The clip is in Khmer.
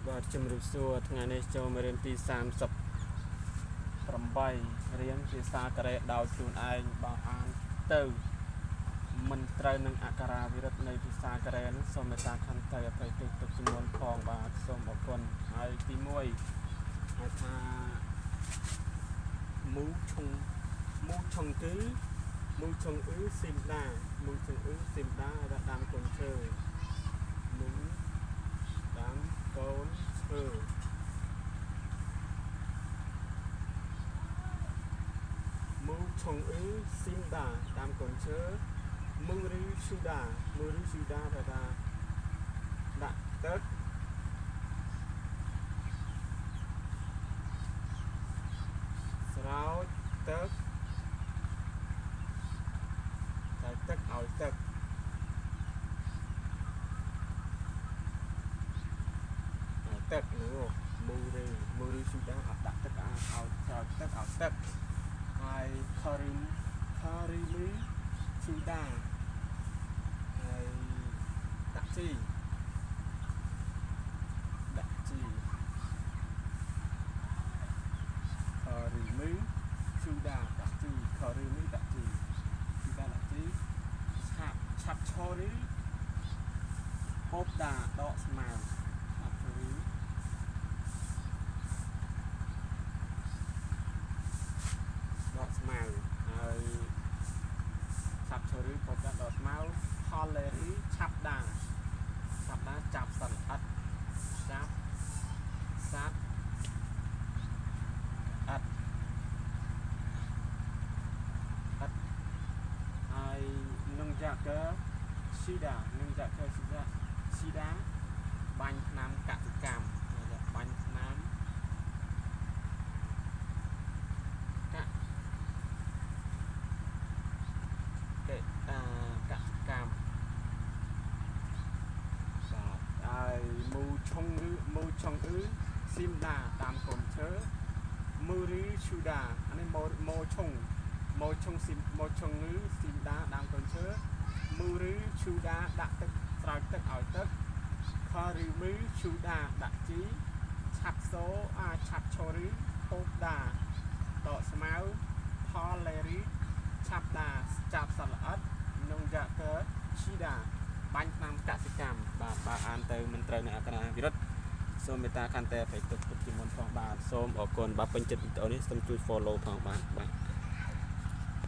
បាទជំរាបសួរថ្ងៃនេះចូលមករៀនទី38រៀនភាសាកូរ៉េដោយខ្លួនឯងបើអានទៅមិនត្រូវនឹងអក្សរាវិរុទ្ធនៃភាសាកូរ៉េនោះសូមមេត្តាខន្តីអភ័យទោសទុកចំនួនផងបាទសូមអរគុណហើយទី1ហៅថាមូឈុងគឺមូឈុងស៊ីមដាមូឈុងស៊ីមដាដែលដាំកូនឈើមូដាំកូនឈើមូឈុងស៊ីមដាដាំកូនឈើមូរីស៊ូដាដែលដាក់ទឹកស្រោចទឹកតែទឹកឲ្យទឹកទឹកនោះមូរីស៊ូដាអត់ដាក់ទឹកឲ្យស្រោចទឹកឲ្យទឹកហើយខារីលីស៊ូដាហើយដាក់ជីខារីលីស៊ូដាដាក់ជីខារីលីដាក់ជីស៊ូដាដាក់ជីឆាប់ឈររីហូបដាដកស្មៅឆាប់ឈររីដកស្មៅហើយឆាប់ឈររីហូបដាដកស្មៅហលលេរីឆាប់ដាចាប់សត្វអត់ចាប់សត្វអត់ហើយនឹងយ៉ាកឺស៊ីដាបាញ់ថ្នាំកសិកម្មបាញ់ថ្នាំកសិកម្មបាទហើយមូឈុងស៊ីមដាតាមកូនឈើមូរីឈូដាអានេះម៉ូឈុងស៊ីមដាដាមកូនឈើមូរីឈូដាដាក់ទឹកស្រោចទឹកឲ្យទឹកខារីមីឈូដាដាក់ជីឆាប់ឈររីហូបដាដកស្មៅផលលេរីឆាប់ដាចាប់សត្វល្អិតនងយ៉ាកឺឈីដាបាញ់ថ្នាំកសិកម្មបាទបើអានទៅមិនត្រូវនឹងអក្សរាវិរុទ្ធសូមមេត្តាខន្តីអភ័យទោសទុកជាមុនផងបាទសូមអរគុណបើពេញចិត្តវីដេអូនេះសូមជួយ follow ផងបាទ